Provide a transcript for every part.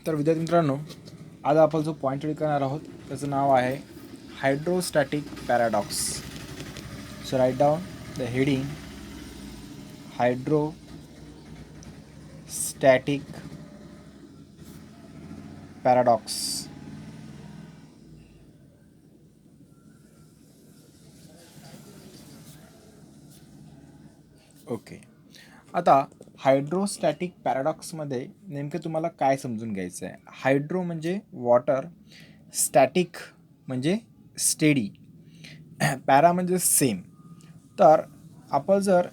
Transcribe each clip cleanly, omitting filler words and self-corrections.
तर विद्यार्थी मित्रांनो, आज आपण जो पॉईंट रीड करणार आहोत त्याचं नाव आहे hydrostatic paradox. So right down the heading hydrostatic paradox. Okay, आता हायड्रोस्टॅटिक पॅराडॉक्समध्ये नेमकं तुम्हाला काय समजून घ्यायचं आहे. हायड्रो म्हणजे वॉटर, स्टॅटिक म्हणजे स्टेडी, पॅरा म्हणजे सेम. तर आपण जर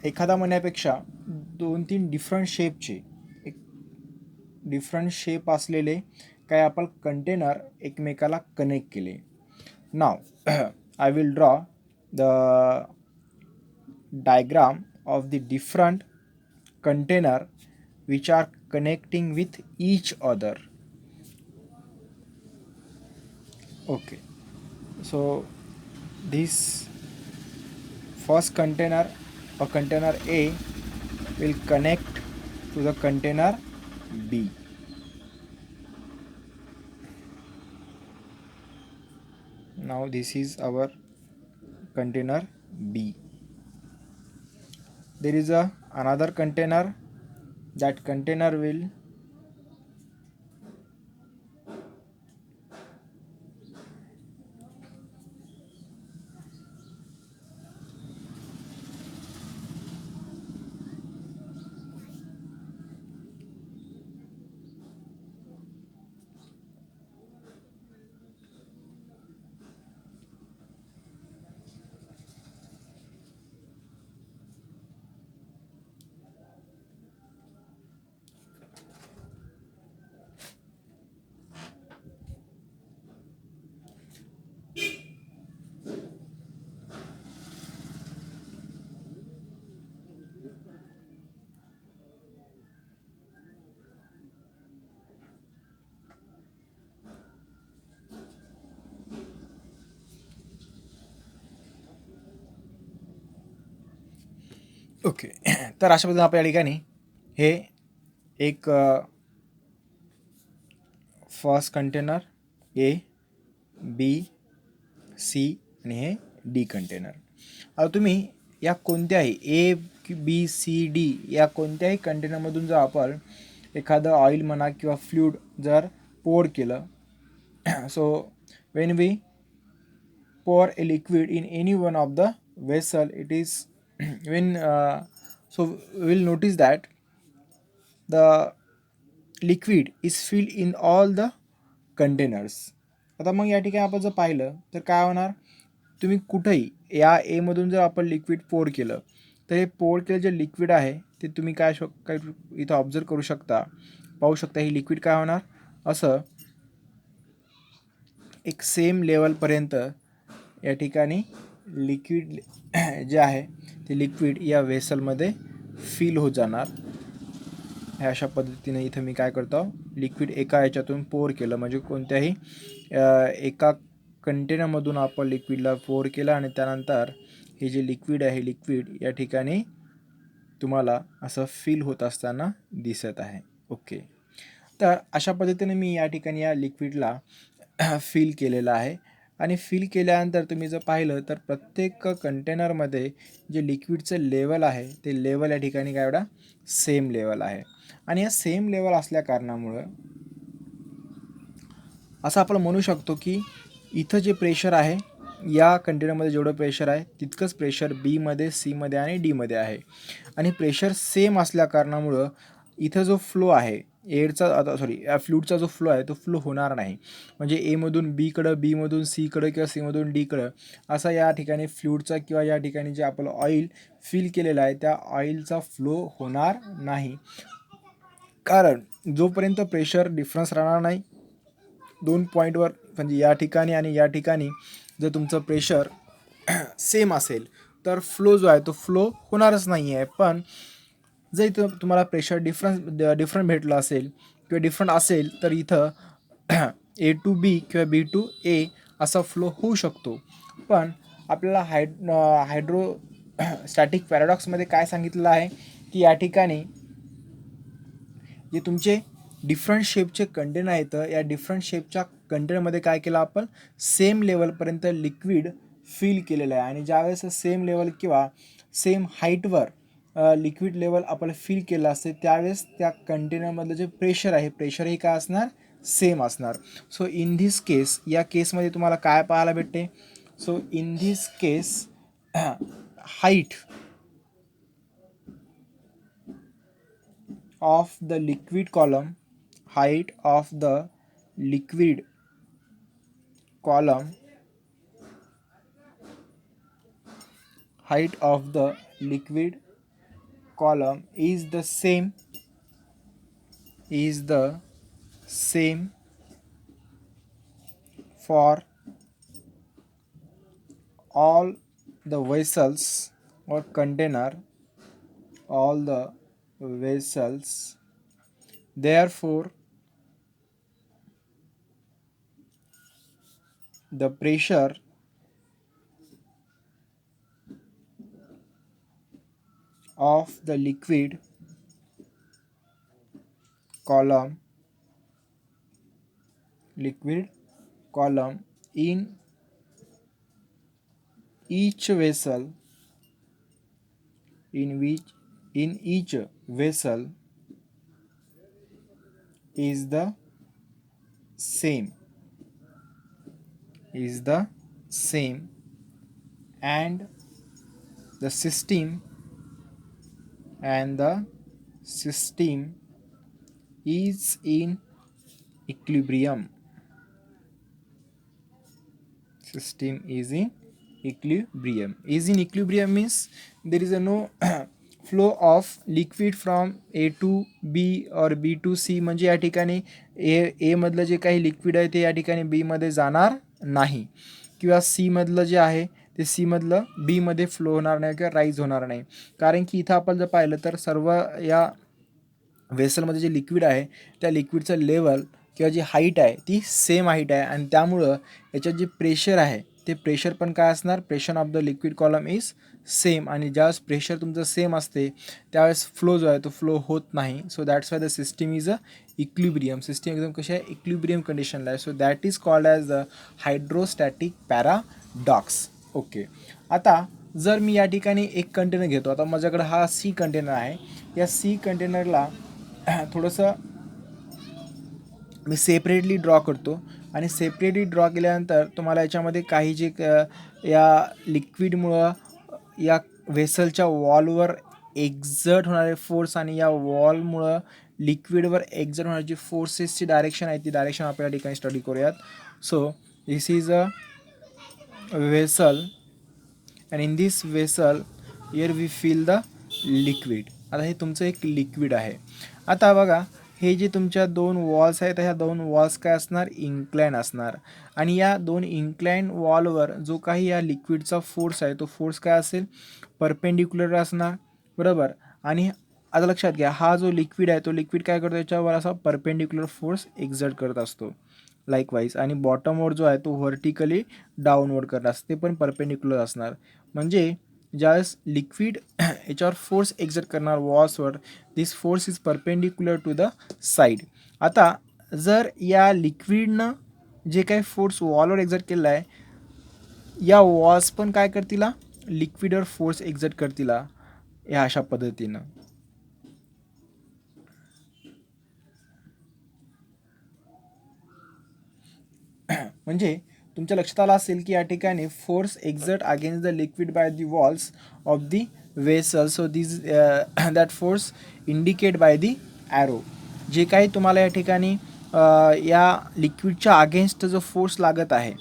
एखादा म्हणण्यापेक्षा 2-3 डिफरंट शेप असलेले काय आपण कंटेनर एकमेकाला कनेक्ट केले. Now I will draw the diagram of the different container which are connecting with each other. Okay, so this first container or container A will connect to the container B. Now this is our container B. There is another container. That container will okay. तर अशा पद्धतीने आपल्या ठिकाणी हे एक first container A, B, C आणि हे D container. आता तुम्ही या कोणत्याही ए, बी, सी, डी या कोणत्याही कंटेनरमधून जर आपण एखादं ऑइल म्हणा किंवा फ्लूइड जर पोर केलं, so when we pour a liquid in any one of the vessel, it is so we will notice that the liquid is filled in all the containers. आता मग या ठिकाणी आपण जर पाहिलं तर काय होणार, तुम्ही कुठेही या एमधून जर आपण लिक्विड पोर केलं तर हे पोर केलं जे लिक्विड आहे ते तुम्ही काय इथं ऑब्झर्व करू शकता, पाहू शकता. ही लिक्विड काय होणार, असं एक सेम लेवलपर्यंत या ठिकाणी लिक्विड जे आहे ते लिक्विड या वेसलमध्ये फिल होत जाणार. ह्या अशा पद्धतीने इथं मी काय करतो, लिक्विड एका ह्याच्यातून पोर केलं म्हणजे कोणत्याही एका कंटेनरमधून आपण लिक्विडला पोर केलं आणि त्यानंतर हे जे लिक्विड आहे लिक्विड या ठिकाणी तुम्हाला असं फिल होत असताना दिसत आहे. ओके, तर अशा पद्धतीने मी या ठिकाणी या लिक्विडला फिल केलेलं आहे. आणि फिल केल्यानंतर तुम्ही जर पाहिलं तर प्रत्येक कंटेनरमध्ये जे लिक्विडचं लेवल आहे ते लेवल या ठिकाणी काय एवढा सेम लेवल आहे. आणि या सेम लेवल असल्या कारणामुळं असं आपण म्हणू शकतो की इथं जे प्रेशर आहे या कंटेनरमध्ये जेवढं प्रेशर आहे तितकंच प्रेशर बीमध्ये, सीमध्ये आणि डीमध्ये आहे. आणि प्रेशर सेम असल्या कारणामुळं इथं जो फ्लो आहे फ्लूइडचा जो फ्लो आहे तो फ्लो होणार नाही. म्हणजे एमधून बीकडं, बीमधून सीकडं किंवा सीमधून डीकडं असा या ठिकाणी फ्लूइडचा किंवा या ठिकाणी जे आपलं ऑइल फिल केलेलं आहे त्या ऑइलचा फ्लो होणार नाही. कारण जोपर्यंत प्रेशर डिफरन्स राहणार नाही 2 पॉईंटवर, म्हणजे या ठिकाणी आणि या ठिकाणी जर तुमचं प्रेशर सेम असेल तर फ्लो जो आहे तो फ्लो होणारच नाही आहे. पण जर इथं तुम्हाला प्रेशर डिफरंट भेटलं असेल किंवा डिफरंट असेल तर इथं ए टू बी किंवा बी टू ए असा फ्लो होऊ शकतो. पण आपल्याला हायड्रोस्टॅटिक पॅराडॉक्समध्ये काय सांगितलेलं आहे की या ठिकाणी जे तुमचे डिफरंट शेपचे कंटेनर आहेत, या डिफरंट शेपच्या कंटेनरमध्ये काय केलं आपण, सेम लेवलपर्यंत लिक्विड फिल केलेलं आहे. आणि ज्यावेळेस सेम लेवल किंवा सेम हाईटवर लिक्विड लेवल आपण फिल केलं असते, त्यावेळेस त्या कंटेनरमधलं जे प्रेशर आहे, प्रेशरही काय असणार, सेम असणार. सो इन धिस केस, या केसमध्ये तुम्हाला काय पाहायला भेटते, so in this case height of the liquid column, height of the liquid column, height of the liquid column is the same for all the vessels or container, all the vessels. Therefore the pressure of the liquid column in each vessel is the same and the system is in equilibrium. System is in equilibrium. Is in equilibrium means there is a no flow of liquid from A to B or B to C. म्हणजे या ठिकाणी ए मधलं जे काही liquid आहे ते या ठिकाणी बी मध्ये जाणार नाही, किंवा सी मधलं जे आहे ते सी मधलं बी मध्ये फ्लो होणार नाही किंवा राईज होणार नाही. कारण की इथं आपण जर पाहिलं तर सर्व या वेसलमध्ये जे लिक्विड आहे त्या लिक्विडचं लेवल किंवा जी हाईट आहे ती सेम हाईट आहे, आणि त्यामुळं याच्यात जे प्रेशर आहे ते प्रेशर पण काय असणार, pressure of the liquid column is same. आणि ज्यावेळेस प्रेशर तुमचं सेम असते त्यावेळेस फ्लो जो आहे तो फ्लो होत नाही. So that's why the system is a equilibrium. System एकदम कशी आहे, इक्विलिब्रियम कंडिशनला आहे. So that is called as the hydrostatic paradox. Okay, आता जर मी या ठिकाणी एक कंटेनर घेतो, आता माझ्याकडे हा सी कंटेनर आहे, या सी कंटेनरला थोडंसं मी सेपरेटली ड्रॉ करतो, आणि सेपरेटली ड्रॉ केल्यानंतर तुम्हाला याच्यामध्ये काही जे या लिक्विडमुळं या व्हेसलच्या वॉलवर एक्झर्ट होणारे फोर्स आणि या वॉलमुळं लिक्विडवर एक्झर्ट होणारी फोर्सेसची डायरेक्शन आहे ती डायरेक्शन आपण या ठिकाणी स्टडी करूयात. So this is a vessel and in this vessel here we fill the liquid. आता हे तुमचं एक लिक्विड आहे. आता बघा, हे जे तुमच्या दोन वॉल्स आहेत ह्या दोन वॉल्स काय असणार, इन्क्लाइन असणार, आणि या दोन इन्क्लाइन वॉलवर जो काही या लिक्विडचा फोर्स आहे तो फोर्स काय असेल, परपेंडिक्युलर असणार, बरोबर. आणि आता लक्षात घ्या, हा जो लिक्विड आहे तो लिक्विड काय करतो, याच्यावर असा परपेंडिक्युलर फोर्स एक्झर्ट करत असतो लाईकवाईज, आणि बॉटमवर जो आहे तो व्हर्टिकली डाऊनवर्ड करत असतो, ते पण परपेंडिक्युलर असणार. म्हणजे ज्यावेळेस लिक्विड याच्यावर फोर्स एक्झर्ट करणार वॉल्सवर, this force is perpendicular to the side. आता जर या लिक्विडनं जे काही फोर्स वॉलवर एक्झर्ट केलेला आहे, या वॉल्स पण काय करतील, लिक्विडवर फोर्स एक्झर्ट करतील या अशा पद्धतीनं. म्हणजे तुमच्या लक्षात आलं असेल की या ठिकाणी force exert against the liquid by the walls of the vessel. So this that force indicate by the arrow. जे काही तुम्हाला या ठिकाणी या लिक्विडच्या अगेन्स्ट जो फोर्स लागत आहे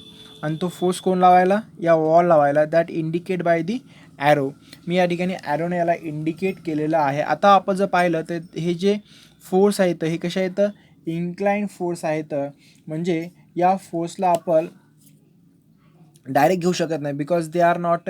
आणि तो फोर्स कोण लावायला, या वॉल लावायला, that indicate by the arrow. मी या ठिकाणी ॲरोने याला इंडिकेट केलेलं आहे. आता आपण जर पाहिलं तर हे जे फोर्स आहेत हे कशा आहेत, इन्क्लाइन फोर्स आहेत. म्हणजे या फोर्सला आपण डायरेक्ट घेऊ शकत नाही, because they are not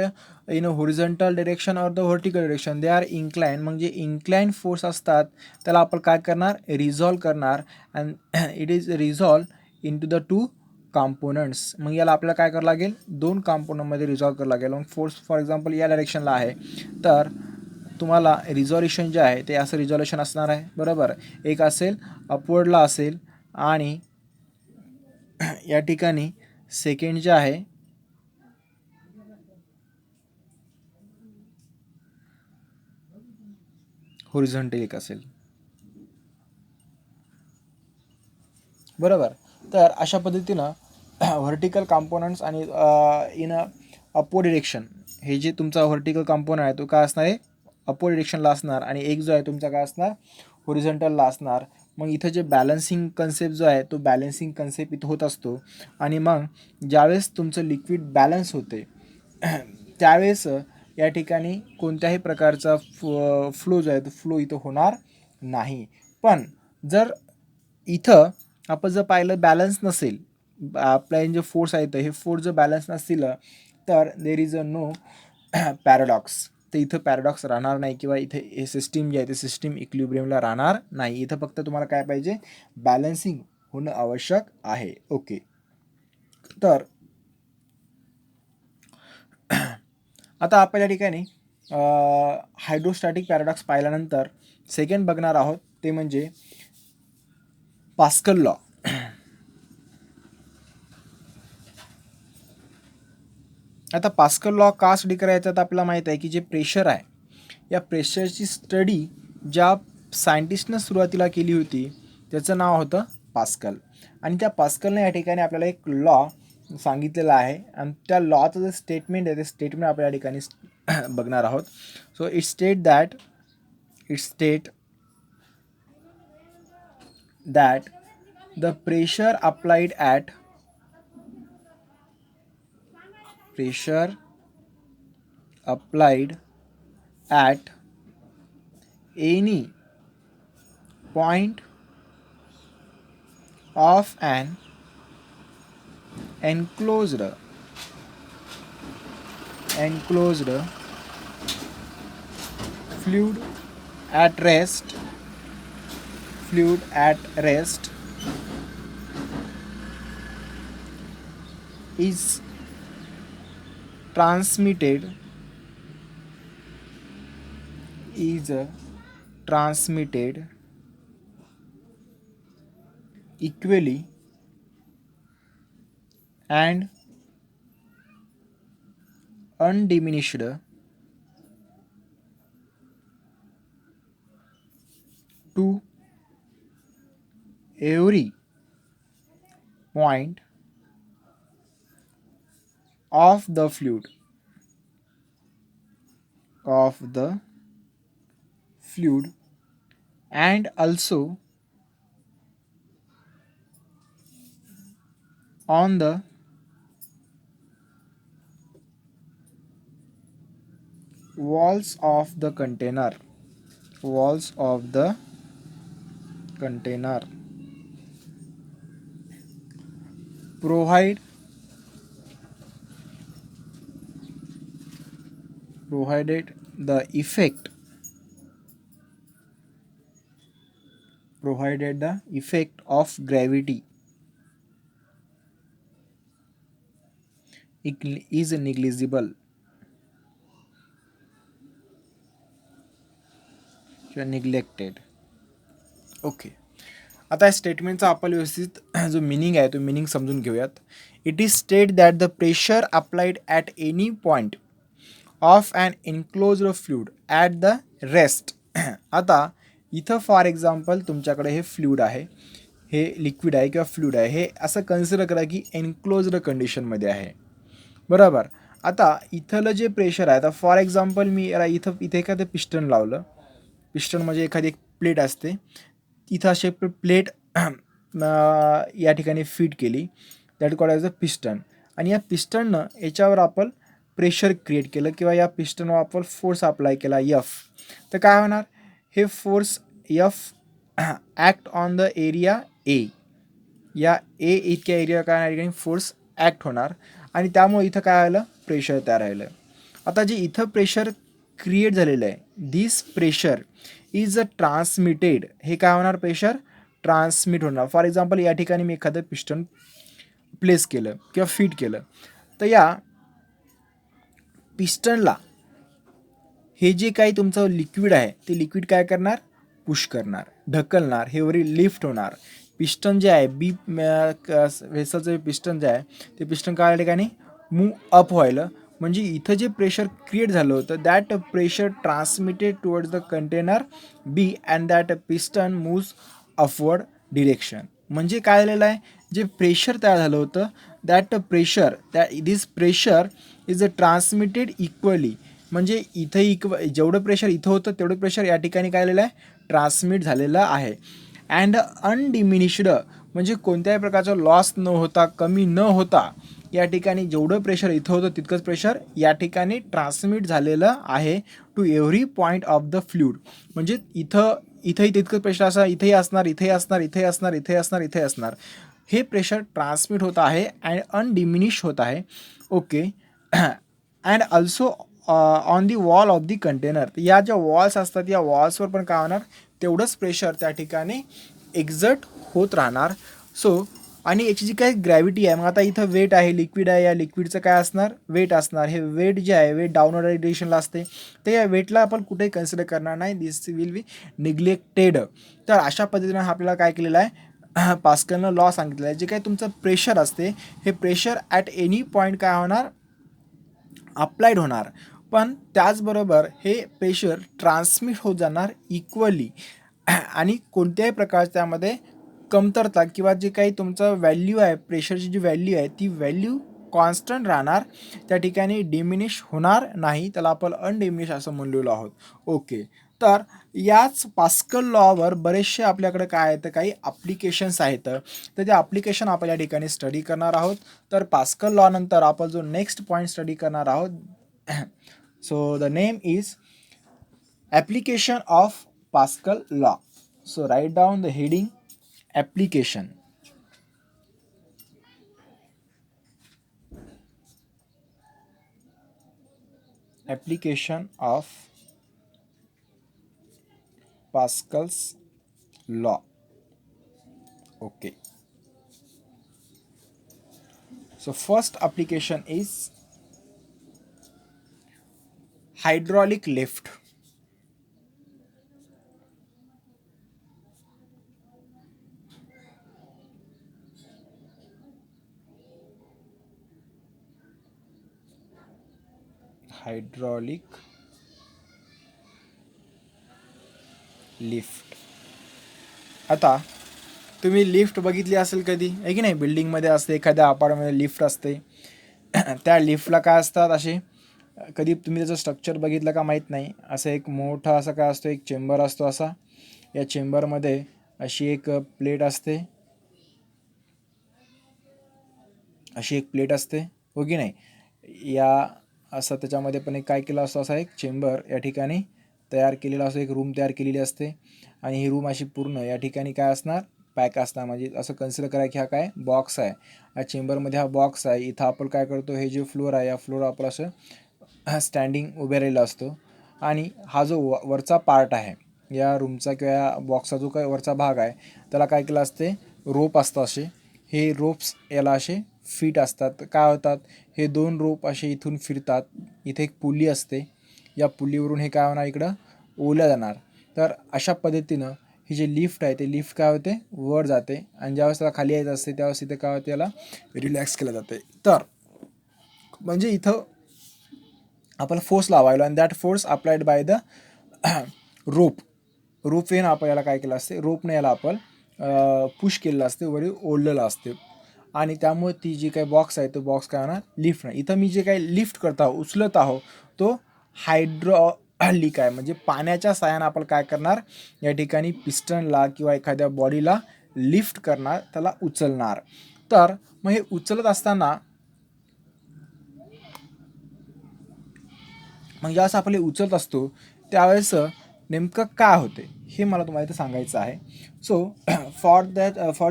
in a horizontal direction or the vertical direction, they are incline. म्हणजे इन्क्लाइन फोर्स असतात त्याला आपण काय करणार, रिझॉल्व करणार, and it is resolve into the two components. मग याला आपल्याला काय करावं लागेल, दोन कॉम्पोनंटमध्ये रिझॉल्व करावं लागेल. मग फोर्स फॉर एक्झाम्पल या डायरेक्शनला आहे तर तुम्हाला रिझॉल्युशन जे आहे ते असं रिझॉल्युशन असणार आहे, बरोबर. एक असेल अपवर्डला असेल आणि या ठिकाणी सेकंड जे आहे हॉरिझॉन्टल एक असेल, बरोबर. तर अशा पद्धतीनं व्हर्टिकल कॉम्पोनंट्स आणि इन अपवर्ड डिरेक्शन, हे जे तुमचा व्हर्टिकल कॉम्पोनंट आहे तो काय असणार आहे, अपवर्ड डिरेक्शनला असणार आणि एक जो आहे तुमचा काय असणार, हॉरिझॉन्टलला असणार. मग इथं जे बॅलन्सिंग कन्सेप्ट जो आहे तो बॅलन्सिंग कन्सेप्ट इथं होत असतो. आणि मग ज्यावेळेस तुमचं लिक्विड बॅलन्स होते त्यावेळेस या ठिकाणी कोणत्याही प्रकारचा फ्लो जो आहे तो फ्लो इथं होणार नाही. पण जर इथं आपण जर पाहिलं बॅलन्स नसेल, आपल्या जे फोर्स आहेत हे फोर्स जर बॅलन्स नसतील तर there is a no paradox. तर इथं पॅराडॉक्स राहणार नाही किंवा इथे हे सिस्टीम जे आहे ते सिस्टीम इक्विलिब्रियमला राहणार नाही. इथं फक्त तुम्हाला काय पाहिजे, बॅलन्सिंग होणं आवश्यक आहे. ओके. तर आता आपण या ठिकाणी हायड्रोस्टॅटिक पॅराडॉक्स पाहिल्यानंतर सेकंड बघणार आहोत ते म्हणजे पास्कल लॉ. आता पास्कल लॉ का स्टडी करायचा, तर आपल्याला माहीत आहे की जे प्रेशर आहे या प्रेशरची स्टडी ज्या सायंटिस्टनं सुरुवातीला केली होती त्याचं नाव होतं पास्कल. आणि त्या पास्कलने या ठिकाणी आपल्याला एक लॉ सांगितलेला आहे आणि त्या लॉचं जे स्टेटमेंट आहे ते स्टेटमेंट आपण या ठिकाणी बघणार आहोत. So it state that the pressure applied at any point of an enclosed fluid at rest is transmitted equally and undiminished to every point of the fluid and also on the walls of the container. Provided the effect of gravity is negligible किंवा neglected. Okay. आता या स्टेटमेंटचा आपण व्यवस्थित जो meaning आहे तो meaning समजून घेऊयात. It is state that the pressure applied at any point of an enclosed fluid at the rest. आता इथं फॉर एक्झाम्पल तुमच्याकडे हे फ्लूड आहे, हे लिक्विड आहे किंवा फ्लूड आहे, हे असं कन्सिडर करा की एन्क्लोज्ड कंडिशनमध्ये आहे, बरोबर. आता इथलं जे प्रेशर आहे, आता फॉर एक्झाम्पल मी याला इथे एखादं पिस्टन लावलं. पिस्टन म्हणजे एखादी एक प्लेट असते, इथं अशी प्लेट या ठिकाणी फिट केली, that called as a piston. आणि या पिस्टननं याच्यावर आपण प्रेशर क्रिएट केलं किंवा या पिस्टनवर आपण फोर्स अप्लाय केला एफ. तर काय होणार, हे force F act on the area A. या ए इतक्या एरिया काय फोर्स ॲक्ट होणार आणि त्यामुळे इथं काय आलं, प्रेशर तयार राहिलं. आता जे इथं प्रेशर क्रिएट झालेलं आहे, दिस प्रेशर इज अ ट्रान्समिटेड. हे काय होणार, प्रेशर ट्रान्समिट होणार. फॉर एक्झाम्पल या ठिकाणी मी एखादं पिस्टन प्लेस केलं किंवा फिट केलं, तर या पिस्टनला हे जे काही तुमचं लिक्विड आहे ते लिक्विड काय करणार, पुश करणार, ढकलणार, हे वरील लिफ्ट होणार. पिस्टन जे आहे बी व्हेसलचं पिस्टन जे आहे ते पिस्टन काय ठिकाणी मूव्ह अप व्हायला, म्हणजे इथं जे प्रेशर क्रिएट झालं होतं that pressure transmitted towards the container B and that piston moves upward direction. म्हणजे काय झालेलं आहे, जे प्रेशर तयार झालं होतं that pressure this pressure is transmitted equally, म्हणजे इथं जेवढं प्रेशर इथं होतं तेवढं प्रेशर या ठिकाणी काय झालेलं आहे, ट्रान्समिट झालेलं आहे. अँड अनडिमिनिश्ड, म्हणजे कोणत्याही प्रकारचा लॉस न होता, कमी न होता या ठिकाणी जेवढं प्रेशर इथं होतं तितकंच प्रेशर या ठिकाणी ट्रान्समिट झालेलं आहे to every point of the fluid. म्हणजे इथंही तितकंच प्रेशर असणार, इथेही असणार, इथेही असणार, इथेही असणार, इथेही असणार, इथे असणार. हे प्रेशर ट्रान्समिट होत आहे अँड अनडिमिनिश होत आहे. Okay. And also on the wall of the container, या ज्या वॉल्स असतात या वॉल्सवर पण काय होणार, तेवढंच प्रेशर त्या ठिकाणी एक्झर्ट होत राहणार. सो आणि याची जी काही ग्रॅव्हिटी आहे, मग आता इथं वेट आहे, लिक्विड आहे, या लिक्विडचं काय असणार, वेट असणार. हे वेट जे आहे वेट डाऊनवर्ड डायरेक्शनला असते, तर या वेटला आपण कुठेही कन्सिडर करणार नाही, दिस विल बी निग्लेक्टेड. तर अशा पद्धतीनं आपल्याला काय केलेलं आहे, पास्कलनं लॉ सांगितलेलं आहे. जे काही तुमचं प्रेशर असते हे प्रेशर ॲट एनी पॉईंट काय होणार, अप्लाइड होणार, पण त्याचबरोबर हे प्रेशर ट्रान्समिट होत जाणार इक्वली, आणि कोणत्याही प्रकारच्या त्यामध्ये कमतरता किंवा जे काही तुमचं व्हॅल्यू आहे, प्रेशरची जी व्हॅल्यू आहे ती व्हॅल्यू कॉन्स्टंट राहणार, त्या ठिकाणी डिमिनिश होणार नाही. त्याला आपण अनडिमिनिश असं म्हणलेलो आहोत. ओके. तर याच पास्कल लॉवर बरेचसे आपल्याकडे काय आहेत, काही ॲप्लिकेशन्स आहेत, तर ते ॲप्लिकेशन आपण या ठिकाणी स्टडी करणार आहोत. तर पास्कल लॉ नंतर आपण जो नेक्स्ट पॉईंट स्टडी करणार आहोत, so the name is application of Pascal law. So right down the heading application. Application of Pascal's law. Okay. So first application is hydraulic lift. Hydraulic lift. आता तुम्ही lift बघितली असेल कधी, आहे की नाही, बिल्डिंगमध्ये असते, एखाद्या अपार्टमेंटमध्ये लिफ्ट असते. त्या लिफ्टला काय असतात असे, कधी तुम्ही त्याचं स्ट्रक्चर बघितलं का माहीत नाही, असं एक मोठा असं काय असतो, एक चेंबर असतो असा. या चेंबरमध्ये अशी एक प्लेट असते, अशी एक प्लेट असते, हो की नाही. या असं त्याच्यामध्ये पण एक काय केलं असतो, असा एक चेंबर या ठिकाणी तयार केलेला असतो, एक रूम तयार केलेली असते. आणि ही रूम अशी पूर्ण या ठिकाणी काय असणार, पॅक असणार. म्हणजे असं कन्सिडर करा की हा काय बॉक्स आहे, या चेंबरमध्ये हा बॉक्स आहे. इथं आपण काय करतो, हे जे फ्लोअर आहे या फ्लोअर आपण असं स्टँडिंग उभे राहिला असतो. आणि हा जो वरचा पार्ट आहे या रूमचा किंवा या बॉक्सचा जो काय वरचा भाग आहे त्याला काय केलं असते, रोप असतं असे. हे रोप्स याला असे फिट असतात. काय होतात, हे दोन रोप असे इथून फिरतात. इथे एक पुली असते, या पुलीवरून हे काय होणार, इकडं ओल्या जाणार. तर अशा पद्धतीनं ही जी लिफ्ट आहे ते लिफ्ट काय होते, वर जाते. आणि ज्यावेळेस त्याला खाली यायचं असते त्यावेळेस इथे काय होते, याला रिलॅक्स केलं जाते. तर म्हणजे इथं आपण फोर्स लावायला, आणि that force applied by the rope Wien आपण याला काय केलं असते, रोपने याला आपण पुश केलेलं असते, वरील ओढलेलं असते. आणि त्यामुळे ती जी काही बॉक्स आहे तो बॉक्स काय होणार, लिफ्ट नाही. इथं मी जे काही लिफ्ट करत आहो, उचलत आहो, तो हायड्रॉलिक आहे. म्हणजे पाण्याच्या साहाय्याने आपण काय करणार, या ठिकाणी पिस्टनला किंवा एखाद्या बॉडीला लिफ्ट करणार, त्याला उचलणार. तर मग हे उचलत असताना मग ज्यावेळेस आपण उचलत असतो त्यावेळेस नेमकं काय होते हे मला तुम्हाला इथे सांगायचं आहे. So for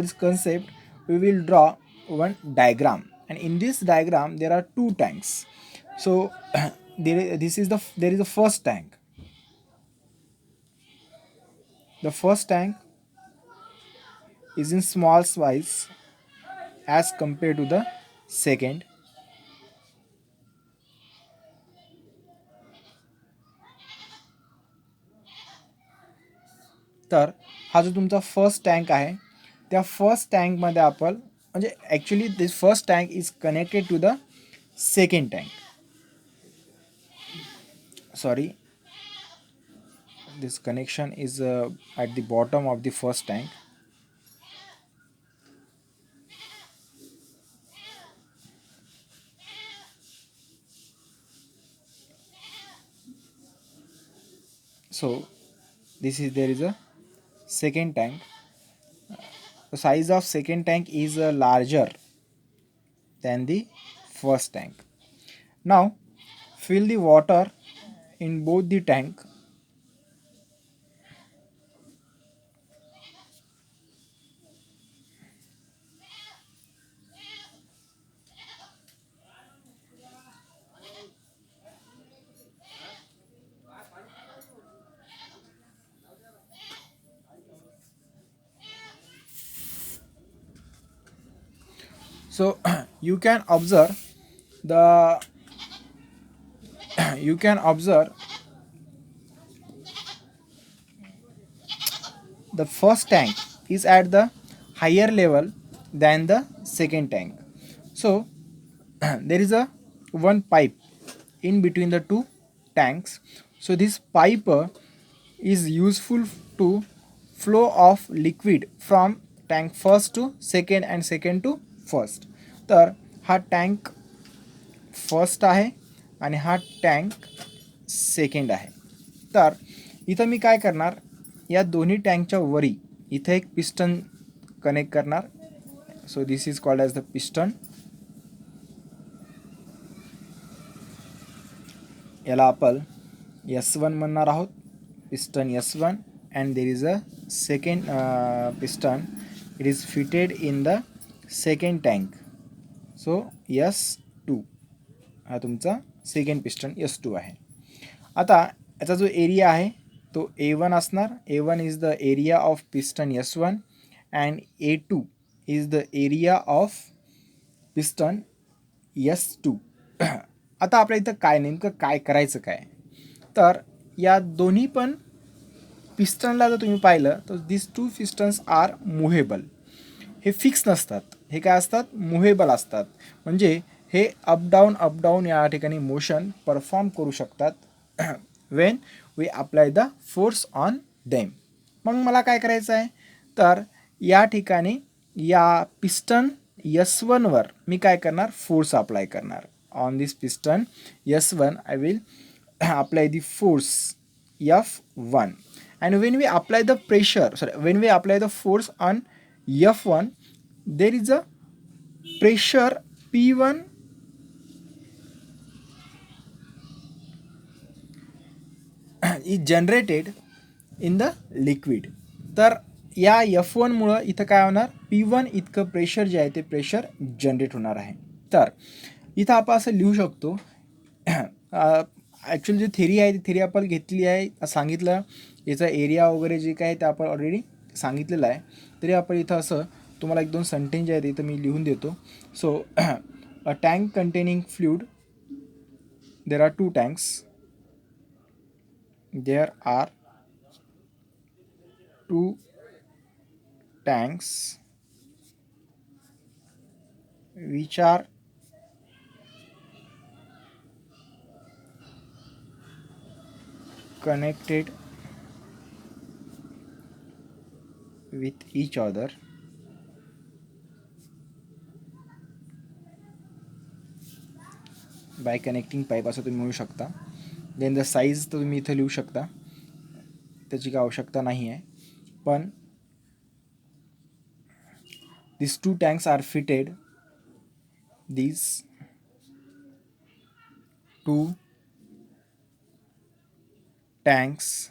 this concept we will draw one diagram, and in this diagram there are two tanks. So there is a first tank. The first tank is in small size as compared to the second. तर हा जो तुमचा first tank आहे त्या first टँकमध्ये आपण म्हणजे actually this first tank is connected to the second tank. Sorry, this connection is at the bottom of the first tank. So this is there is a second tank. The size of second tank is larger than the first tank. Now fill the water in both the tank. So you can observe the you can observe the first tank is at the higher level than the second tank. So there is a one pipe in between the two tanks. So this pipe is useful to flow of liquid from tank first to second and second to first. तर हा tank first आहे आणि हा tank second आहे. तर इथं मी काय करणार, या दोन्ही टँकच्या वरी इथं एक पिस्टन कनेक्ट करणार. So this is called as the piston. याला आपण S1 म्हणणार आहोत, piston S1. And there is a second piston, it is fitted in the second tank. So S2 हा तुमचा सेकंड पिस्टन S2 आहे. आता याचा जो एरिया आहे तो A1 असणार. A1 is the area of piston S1 and A2 is the area of piston S2. आता आपल्या इथं काय नेमकं काय करायचं काय, तर या दोन्ही पण पिस्टनला जर तुम्ही पाहिलं तर दिस टू पिस्टन्स आर मुव्हेबल. हे फिक्स नसतात, हे काय असतात, मुव्हेबल असतात. म्हणजे हे अपडाऊन या ठिकाणी मोशन परफॉर्म करू शकतात when we apply the force on them. मग मला काय करायचं आहे, तर या ठिकाणी या पिस्टन S1 वर मी काय करणार, फोर्स अप्लाय करणार. On this piston S1 I will apply the force F1. and when we apply the pressure, when we apply the force on F1, there is a pressure P1 is generated in the liquid. तर या F1 मुळे इथं काय होणार, P1 इतकं pressure जे आहे ते प्रेशर जनरेट होणार आहे. तर इथं आपण असं लिहू शकतो, ॲक्च्युअली जी थेरी आहे ती थेरी आपण घेतली आहे, सांगितलं याचा एरिया वगैरे जे काय ते आपण ऑलरेडी सांगितलेलं आहे. तरी आपण इथं असं तुम्हाला एक दोन सेंटेन्स जे आहेत इथं मी लिहून देतो. So a tank containing fluid, there are two tanks, there are two tanks which are connected with each other by connecting pipe असं तुम्ही म्हणू शकता. देन द साईज तर तुम्ही इथं लिहू शकता, त्याची काय आवश्यकता नाही आहे. पण these two tanks are fitted, these two tanks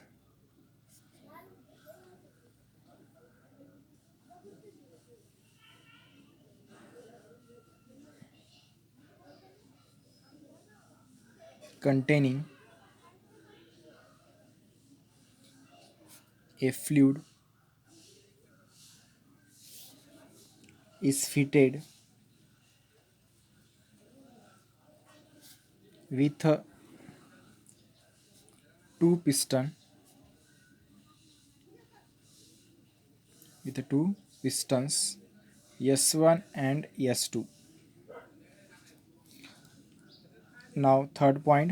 containing a fluid is fitted with two piston with two pistons S1 and S2. Now third point,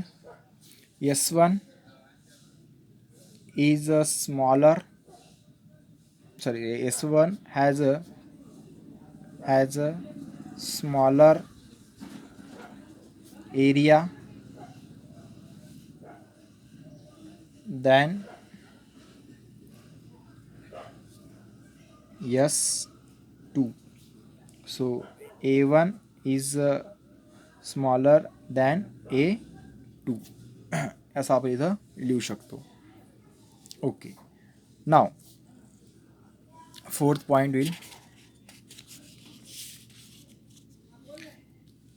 S1 is a smaller, sorry, S1 has a smaller area than S2. So A1 is smaller than A2 असं आपण इथं लिहू शकतो. Okay, नाव fourth point होईल.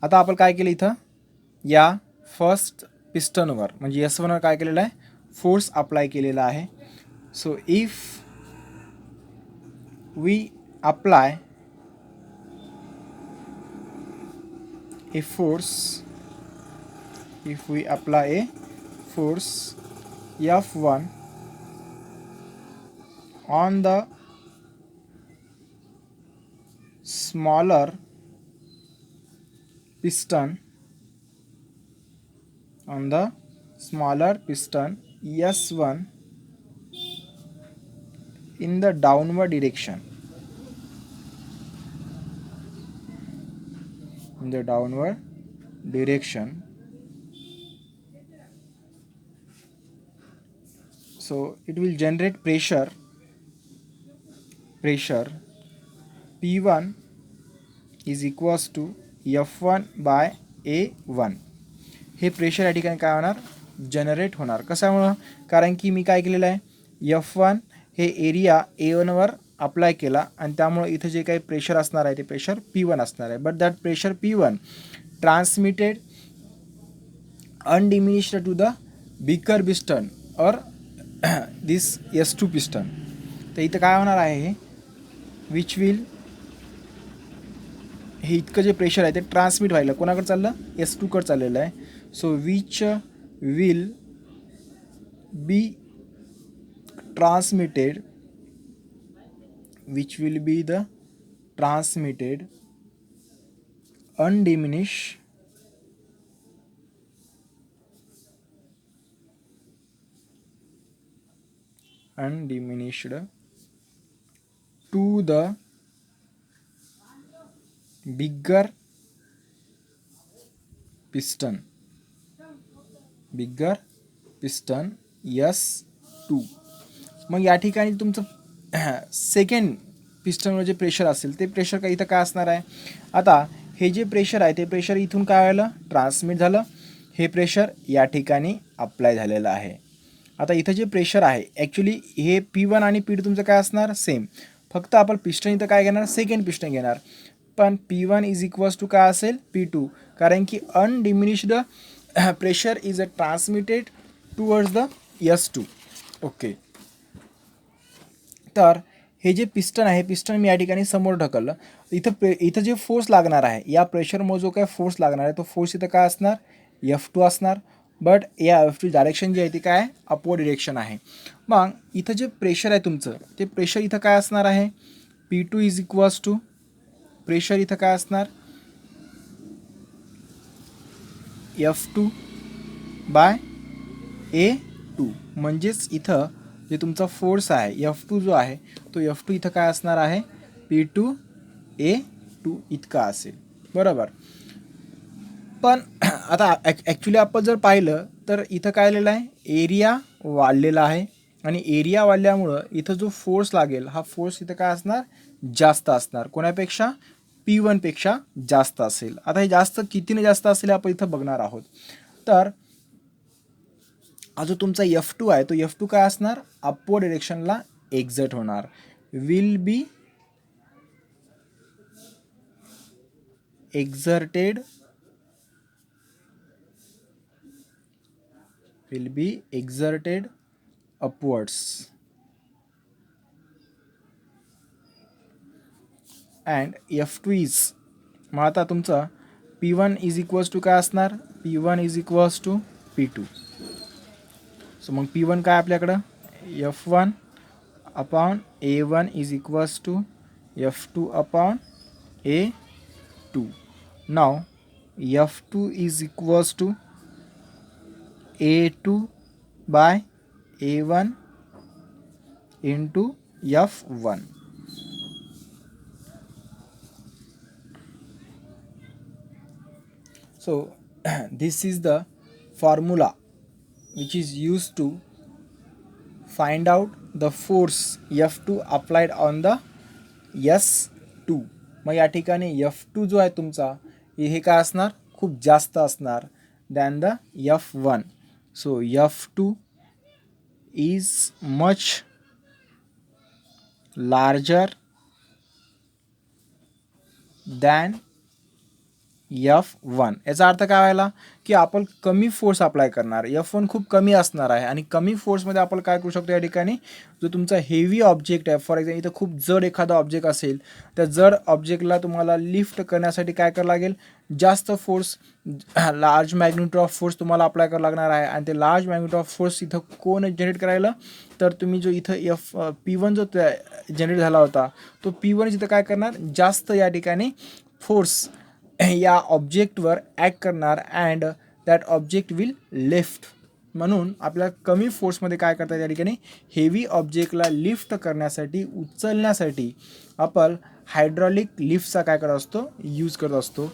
आता आपण काय केलं इथं, या फर्स्ट पिस्टनवर म्हणजे S1वर काय केलेलं आहे, फोर्स अप्लाय केलेला आहे. So if we apply a force, if we apply a force F1 on the smaller piston, S1 in the downward direction, so it will generate pressure P1 is equals to F1 by A1. हे pressure या ठिकाणी काय होणार, generate होणार. कशामुळं, कारण की मी काय केलेलं आहे, F1 हे एरिया A1वर अप्लाय केला आणि त्यामुळे इथं जे काही प्रेशर असणार आहे ते प्रेशर P1 असणार आहे. But that pressure P1 transmitted undiminished to the bigger piston और दिस S2 पिस्टन. तर इथं काय होणार आहे, हे विच विल, हे इतकं जे प्रेशर आहे ते ट्रान्समिट व्हायला कोणाकडे चाललं, S2 कडे चाललेलं आहे. So which will be transmitted, which will be the transmitted undiminished to the bigger piston S2. मग या ठिकाणी तुमचं सेकंड पिस्टनवर जे प्रेशर असेल ते प्रेशर काय इथं काय असणार आहे. आता हे जे प्रेशर आहे ते प्रेशर इथून काय व्हायला ट्रान्समिट झालं, हे प्रेशर या ठिकाणी अप्लाय झालेलं आहे. आता इथं जे प्रेशर आहे ॲक्च्युली हे P1 आणि P2 तुमचं काय असणार, सेम. फक्त आपण पिस्टन इथं काय घेणार, सेकंड पिस्टन घेणार. पण P1 इज इक्वल्स टू काय असेल, P2, कारण की undiminished pressure is transmitted towards the S2. Okay, तर हे जे पिस्टन आहे, पिस्टन मी या ठिकाणी समोर ढकललं. इथं जे फोर्स लागणार आहे, या प्रेशरमुळे जो काय फोर्स लागणार आहे तो फोर्स इथं काय असणार, F2 असणार. बट या F2 डायरेक्शन जी आहे ती काय, अपवर्ड डिरेक्शन आहे. मग इथं जे प्रेशर आहे तुमचं, ते प्रेशर इथं काय असणार आहे, P2 is equals to, pressure इथं काय असणार, F2 बाय A2. म्हणजेच इथं जे तुमचा फोर्स आहे F2 जो आहे तो F2 इथं काय असणार आहे, P2 A2 इतका असेल, बरोबर. पण आता ॲक्च्युली आपण जर पाहिलं तर इथं काय आलेलं आहे, एरिया वाढलेला आहे आणि एरिया वाढल्यामुळं इथं जो फोर्स लागेल हा फोर्स इथं काय असणार, जास्त असणार. कोणापेक्षा, P1 पेक्षा जास्त असेल. आता हे जास्त कितीने जास्त असेल आपण इथं बघणार आहोत. तर हा जो तुमचा F2 आहे तो F2 काय असणार, अपवर्ड डिरेक्शनला एक्झर्ट होणार, will be exerted upwards and F2 is, मग आता तुमचा P1 इज इक्वल्स टू काय असणार, P1 is equals to P2. So मग P1 काय आपल्याकडं, F1 upon A1 is equals to F2 upon A2. Now F2 is equals to A2 by A1 into F1. So this is the formula which is used to find out the force F2 applied on the S2. मग या ठिकाणी F2 जो आहे तुमचा हे काय असणार, खूप जास्त असणार than the F1. So F2 is much larger than F1. याचा अर्थ काय व्हायला की आपण कमी फोर्स अप्लाय करणार, F1 खूप कमी असणार आहे आणि कमी फोर्समध्ये आपण काय करू शकतो या ठिकाणी, जो तुमचा हेवी ऑब्जेक्ट आहे, फॉर एक्झाम्पल इथं खूप जड एखादा ऑब्जेक्ट असेल, त्या जड ऑब्जेक्टला तुम्हाला लिफ्ट करण्यासाठी काय करावं लागेल, जास्त force, large magnitude of force तुम्हाला अप्लाय करावं लागणार आहे. आणि ते लार्ज मॅग्निट्यूड ऑफ फोर्स इथं कोण जनरेट करायला, तर तुम्ही जो इथं P1 जो जनरेट झाला होता, तो P1 इथं काय करणार, जास्त या ठिकाणी फोर्स या ऑब्जेक्टवर ॲक्ट करणार and that object will lift. म्हणून आपल्याला कमी फोर्समध्ये काय करता या ठिकाणी, हेवी ऑब्जेक्टला लिफ्ट करण्यासाठी, उचलण्यासाठी आपण हायड्रॉलिक लिफ्टचा काय करत असतो, यूज करत असतो.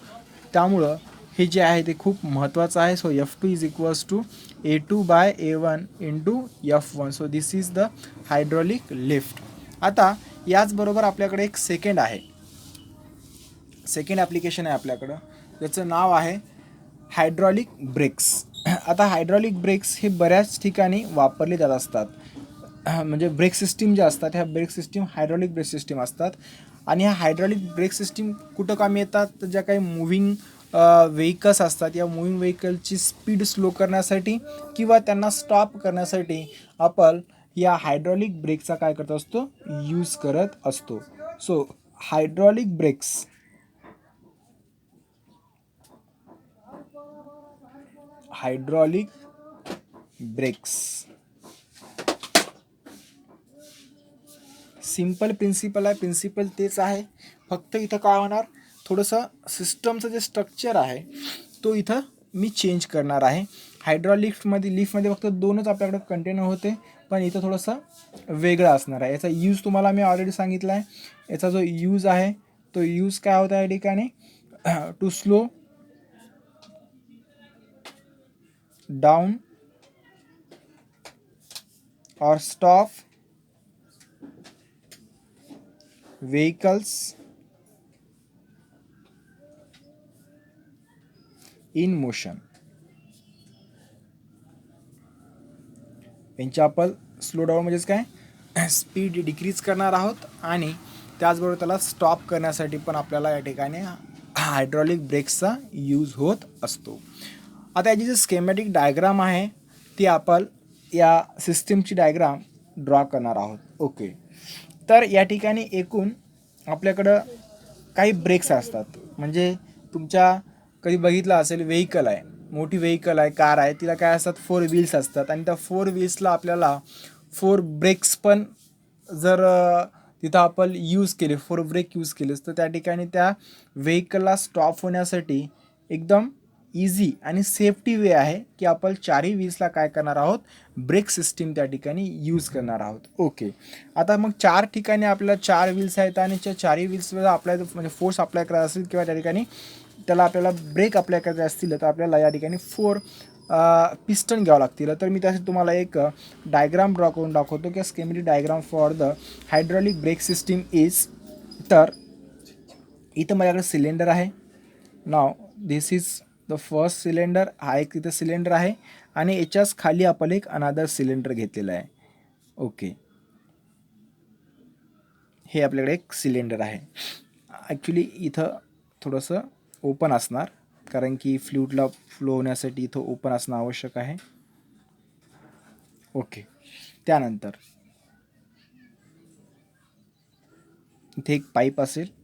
त्यामुळं हे जे आहे ते खूप महत्त्वाचं आहे. So F2 is equals to A2 by A1 into F1. So this is the hydraulic lift. आता याचबरोबर आपल्याकडे एक सेकंड ॲप्लिकेशन आहे आपल्याकडं, ज्याचं नाव आहे हायड्रॉलिक ब्रेक्स. आता हायड्रॉलिक ब्रेक्स हे बऱ्याच ठिकाणी वापरले जात असतात. म्हणजे ब्रेक सिस्टीम ज्या असतात ह्या brake system hydraulic brake system असतात. आणि ह्या हायड्रॉलिक ब्रेक सिस्टीम कुठं कामी येतात, तर ज्या काही मुव्हिंग व्हेकल्स असतात, या मुव्हिंग व्हेकलची स्पीड स्लो करण्यासाठी किंवा त्यांना स्टॉप करण्यासाठी आपण या हायड्रॉलिक ब्रेकचा काय करत असतो, यूज करत असतो. So hydraulic brakes simple principle आहे, प्रिन्सिपल तेच आहे, फक्त इथं काय होणार, थोडंसं सिस्टमचं जे स्ट्रक्चर आहे तो इथं मी चेंज करणार आहे. लिफ्टमध्ये फक्त 2च आपल्याकडे कंटेनर होते, पण इथं थोडंसं वेगळं असणार आहे. याचा यूज तुम्हाला मी ऑलरेडी सांगितला आहे. याचा जो यूज आहे तो यूज काय होता या ठिकाणी, to slow down or stop vehicles in motion. यांची आपण स्लो डाऊन म्हणजेच काय, स्पीड डिक्रीज करणार आहोत आणि त्याचबरोबर त्याला स्टॉप करण्यासाठी पण आपल्याला या ठिकाणी हायड्रॉलिक ब्रेक्सचा यूज होत असतो. आता याची जी स्केमॅटिक डायग्राम आहे ती आपण या सिस्टीमची डायग्राम ड्रॉ करणार आहोत. ओके, तर या ठिकाणी एकूण आपल्याकडं काही ब्रेक्स असतात. म्हणजे तुमच्या कधी बघितलं असेल, व्हेकल आहे, मोठी व्हेकल आहे, कार आहे, तिला काय असतात, 4 व्हील्स असतात आणि त्या 4 व्हील्सला आपल्याला 4 ब्रेक्स पण जर तिथं आपण यूज केले, 4 ब्रेक यूज केलेस, तर त्या ठिकाणी त्या व्हेकलला स्टॉप होण्यासाठी एकदम इझी आणि सेफ्टी वे आहे की आपण 4ही व्हील्सला काय करणार आहोत, ब्रेक सिस्टीम त्या ठिकाणी यूज करणार आहोत. ओके, आता मग 4 ठिकाणी आपल्याला 4 व्हील्स आहेत आणि त्या 4ही व्हील्सला अप्लाय म्हणजे फोर्स अप्लाय करायचा असेल किंवा त्या ठिकाणी त्याला आपल्याला ब्रेक अप्लाय करायचे असतील, तर आपल्याला या ठिकाणी 4 पिस्टन घ्यावं लागतील. तर मी त्यासाठी तुम्हाला एक डायग्राम ड्रॉ करून दाखवतो की schematic diagram for the hydraulic brake system is. तर इथं माझ्याकडे सिलेंडर आहे. Now this is the first cylinder. हा एक इथं सिलेंडर आहे आणि याच्याच खाली आपण एक अनादर सिलेंडर घेतलेला आहे. ओके, हे आपल्याकडे एक सिलेंडर आहे. ॲक्च्युली इथं थोडंसं ओपन असणार, कारण की फ्लूइडला फ्लो होण्यासाठी इथं ओपन असणं आवश्यक आहे. ओके, त्यानंतर इथे एक पाईप असेल.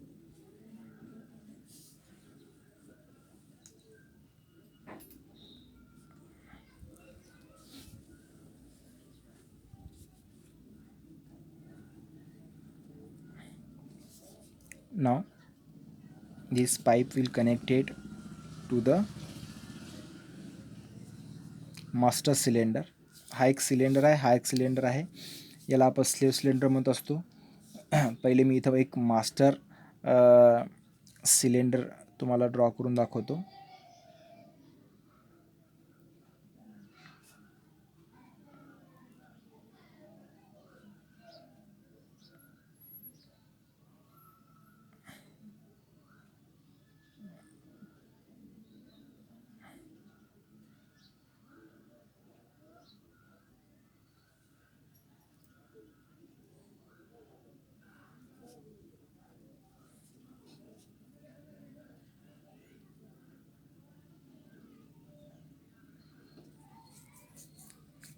Now this pipe will connected to the master cylinder. हा एक सिलेंडर आहे, हा एक सिलेंडर आहे. याला आपण स्लेव्ह सिलेंडर म्हणत असतो. पहिले मी इथं एक मास्टर सिलेंडर तुम्हाला ड्रॉ करून दाखवतो.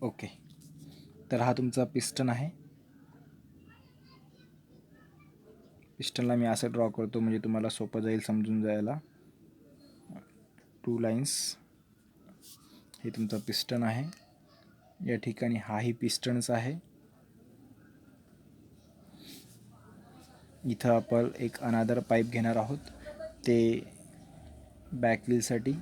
ओके, तर हा तुमचा पिस्टन आहे. पिस्टनला मी असं ड्रॉ करतो म्हणजे तुम्हाला सोपं जाईल समजून जायला. 2 लाईन्स. हे तुमचा पिस्टन आहे. या ठिकाणी हाही पिस्टनच आहे. इथं आपण एक अनादर पाईप घेणार आहोत ते बॅक व्हीलसाठी.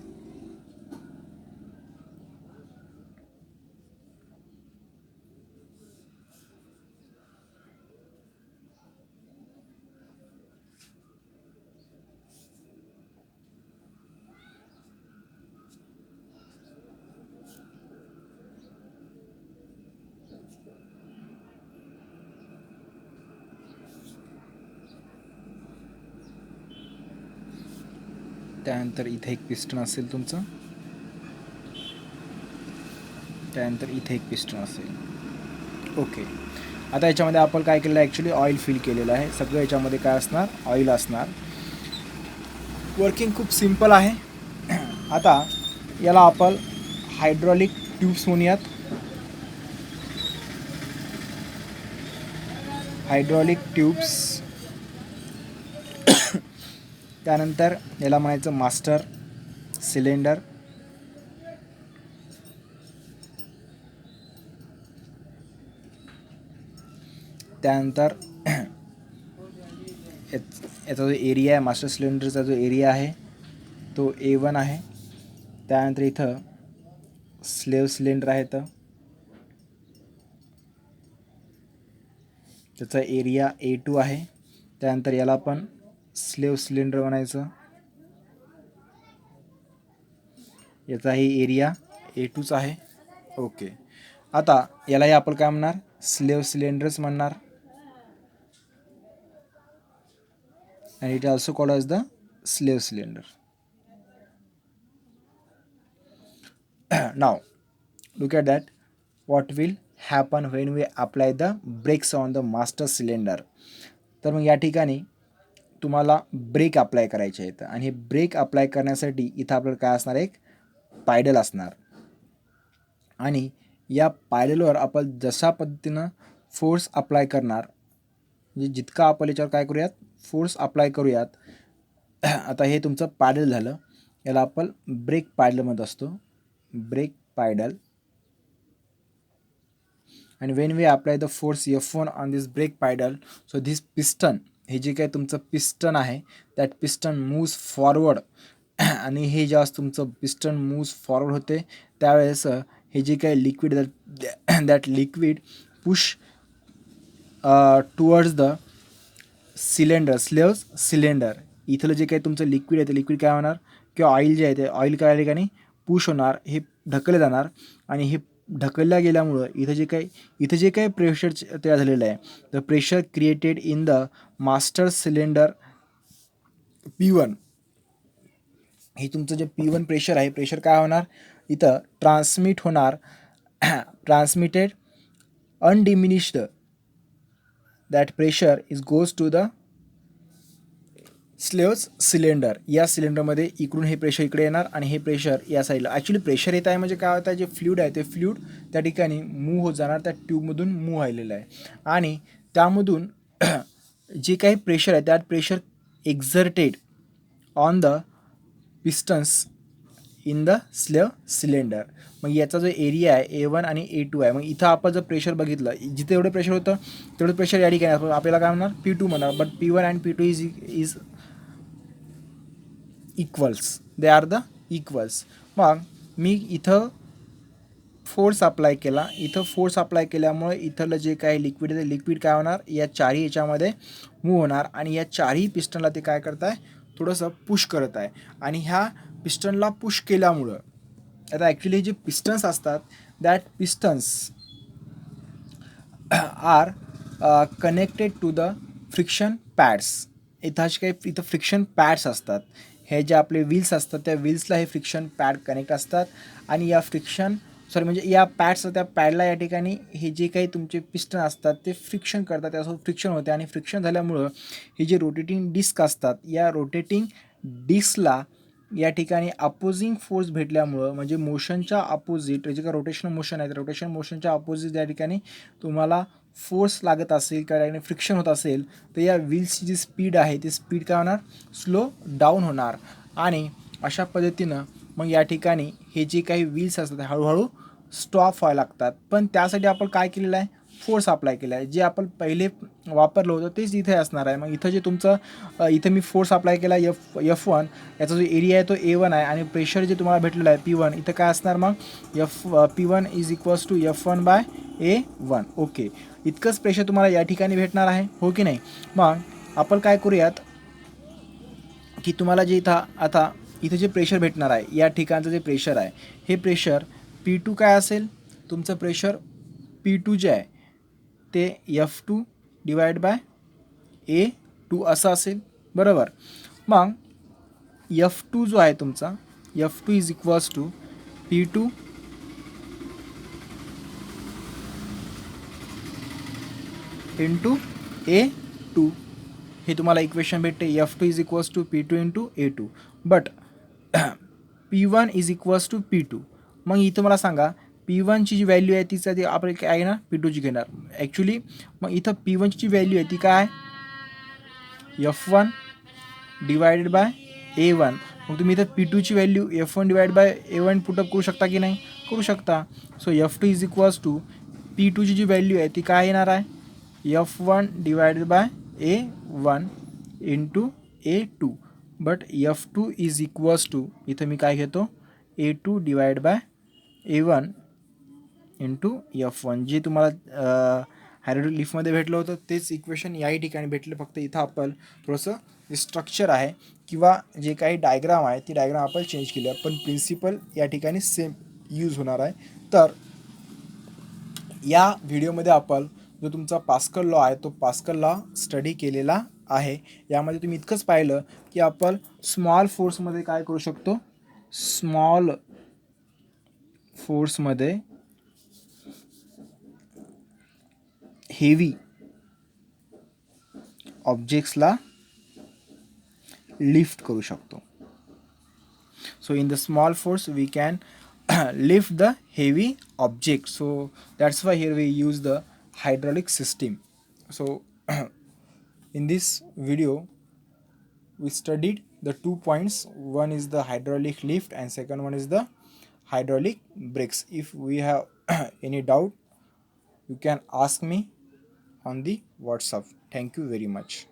त्यानंतर इथे एक पिस्टन असेल तुमचं. त्यानंतर इथे एक पिस्टन असेल. ओके, आता याच्यामध्ये आपण काय केलेलं आहे, ॲक्च्युली ऑइल फिल केलेलं आहे. सगळं याच्यामध्ये काय असणार, ऑइल असणार. वर्किंग खूप सिम्पल आहे. आता याला आपण हायड्रॉलिक ट्यूब्स म्हणूयात. Hydraulic tubes. त्यानंतर याला म्हणायचं मास्टर सिलेंडर. त्यानंतर याचा जो एरिया आहे, मास्टर सिलेंडरचा जो एरिया आहे तो A1 आहे. त्यानंतर इथं स्लेव्ह सिलेंडर आहे, तर त्याचा एरिया A2 आहे. त्यानंतर याला पण स्लेव्ह सिलेंडर म्हणायचं. याचाही एरिया A2च आहे. ओके, आता यालाही आपण काय म्हणणार, स्लेव्ह सिलेंडरच म्हणणार. and it also called as the slave cylinder. Now look at that, what will happen when we apply the brakes on the master cylinder. तर मग या ठिकाणी तुम्हाला ब्रेक अप्लाय करायचे आहेत आणि हे ब्रेक अप्लाय करण्यासाठी इथं आपल्याला काय असणार, एक पायडल असणार. आणि या पायडलवर आपण जशा पद्धतीनं फोर्स अप्लाय करणार, म्हणजे जितका आपण याच्यावर काय करूयात, फोर्स अप्लाय करूयात. आता हे तुमचं पायडल झालं. याला आपण ब्रेक पायडल म्हणत असतो, ब्रेक पायडल. आणि when we apply the force F1 on this brake pedal, so this piston, हे जे काही तुमचं पिस्टन आहे दॅट पिस्टन मूव्स फॉरवर्ड. आणि हे जेव्हा तुमचं पिस्टन मूव्स फॉरवर्ड होते त्यावेळेस हे जे काही liquid that liquid push towards the cylinder, slave cylinder. इथलं जे काही तुमचं लिक्विड आहे ते लिक्विड काय होणार, किंवा ऑइल जे आहे ते ऑइल काय ठिकाणी पुश होणार, हे ढकलले जाणार. आणि हे ढकलल्या गेल्यामुळं इथं जे काही प्रेशर तयार झालेलं आहे, the pressure created in the master cylinder P1, हे तुमचं जे P1 प्रेशर आहे, प्रेशर काय होणार, इथं ट्रान्समिट होणार. Transmitted undiminished that pressure goes to the slave cylinder. या सिलेंडरमध्ये इकडून हे प्रेशर इकडे येणार आणि हे प्रेशर या साईडला. ॲक्च्युली प्रेशर येत आहे म्हणजे काय होतं, जे फ्लूइड आहे ते फ्लूइड त्या ठिकाणी मूव्ह होत जाणार, त्या ट्यूबमधून मूव्ह व्हायलेलं आहे. आणि त्यामधून जे काही प्रेशर आहे, that pressure exerted on the pistons in the cylinder. मग याचा जो एरिया आहे A1 आणि A2 आहे. मग इथं आपण जर प्रेशर बघितलं, जिथे एवढं प्रेशर होतं तेवढं प्रेशर या ठिकाणी आपल्याला काय म्हणणार P2 म्हणणार. But P1 and P2 is equals, they are the equals. मग मी इथं फोर्स अप्लाय केला, इथं फोर्स अप्लाय केल्यामुळे इथलं जे काही लिक्विड आहे लिक्विड काय होणार या चारही याच्यामध्ये मूव्ह होणार आणि या चारही पिस्टनला ते काय करत आहे थोडंसं पुश करत आहे. आणि ह्या पिस्टनला पुश केल्यामुळं आता ॲक्च्युली जे पिस्टन्स असतात that pistons are connected to the friction pads. इथं फ्रिक्शन पॅड्स असतात. हे जे आपले व्हील्स असतात त्या व्हील्सला हे फ्रिक्शन पॅड कनेक्ट असतात आणि या म्हणजे या पॅड्स त्या पॅडला या ठिकाणी हे जे काही तुमचे पिस्टन असतात ते फ्रिक्शन करतात, त्यासोबत फ्रिक्शन होते आणि फ्रिक्शन झाल्यामुळं हे जे रोटेटिंग डिस्क असतात या रोटेटिंग डिस्कला या ठिकाणी अपोजिंग फोर्स भेटल्यामुळं म्हणजे मोशनच्या अपोजिट जे काही रोटेशनल मोशन आहे रोटेशन मोशनच्या अपोजिट या ठिकाणी तुम्हाला फोर्स लागत असेल किंवा ठिकाणी फ्रिक्शन होत असेल तर या व्हील्सची जी स्पीड आहे ती स्पीड काय होणार स्लो डाऊन होणार आणि अशा पद्धतीनं मग या ठिकाणी हे जे काही व्हील्स असतात हळूहळू स्टॉप व्हायला लागतात. पण त्यासाठी आपण काय केलेलं आहे फोर्स अप्लाय केला आहे. जे आपण पहिले वापरलं होतं तेच इथे असणार आहे. मग इथं जे तुमचं इथं मी फोर्स अप्लाय केला F1 याचा जो एरिया आहे तो A1 आहे आणि प्रेशर जे तुम्हाला भेटलेलं आहे P1 इथं काय असणार मग P1 is equals to F1/A1. Okay, इतकंच प्रेशर तुम्हाला या ठिकाणी भेटणार आहे हो की नाही. मग आपण काय करूयात की तुम्हाला जे इथं जे प्रेशर भेटणार आहे या ठिकाणचं जे प्रेशर आहे हे प्रेशर P2 काय असेल तुमचं प्रेशर P2 जे आहे ते F2/A2 असं असेल बरोबर. मग F2 जो आहे तुमचा F2 is equals to P2 into A2 हे तुम्हाला इक्वेशन भेटते. F2 is equals to P2 into A2 but P1 is equals to P2. मग इथं मला सांगा P1ची जी व्हॅल्यू आहे तिचा ती आपण काय घेणार P2ची घेणार ॲक्च्युली. मग इथं P1ची जी व्हॅल्यू आहे ती काय F1/A1. मग तुम्ही इथं P2ची व्हॅल्यू F1/A1 पुटअप करू शकता की नाही करू शकता. So F2 is equals to P2ची जी व्हॅल्यू आहे ती काय येणार आहे F1/A1 into A2 but F2 is equals to इथं मी काय घेतो A2/A1 इंटू F1. जे तुम्हाला हायड्रोलिक लिफ्टमध्ये भेटलं होतं तेच इक्वेशन याही ठिकाणी भेटलं. फक्त इथं आपण थोडंसं स्ट्रक्चर आहे किंवा जे काही डायग्राम आहे ती डायग्राम आपण चेंज केली आहे पण प्रिन्सिपल या ठिकाणी सेम यूज होणार आहे. तर या व्हिडिओमध्ये आपण जो तुमचा पास्कल लॉ आहे तो पास्कल लॉ स्टडी केलेला आहे. यामध्ये तुम्ही इतकंच पाहिलं की आपण स्मॉल फोर्समध्ये काय करू शकतो स्मॉल फोर्समध्ये हेवी ऑब्जेक्ट्सला लिफ्ट करू शकतो. So in the small force we can lift the heavy object. So that's why here we use the hydraulic system. So in this video we studied the 2 points. One is the hydraulic lift and second one is the hydraulic brakes. If we have any doubt you can ask me on the WhatsApp. Thank you very much.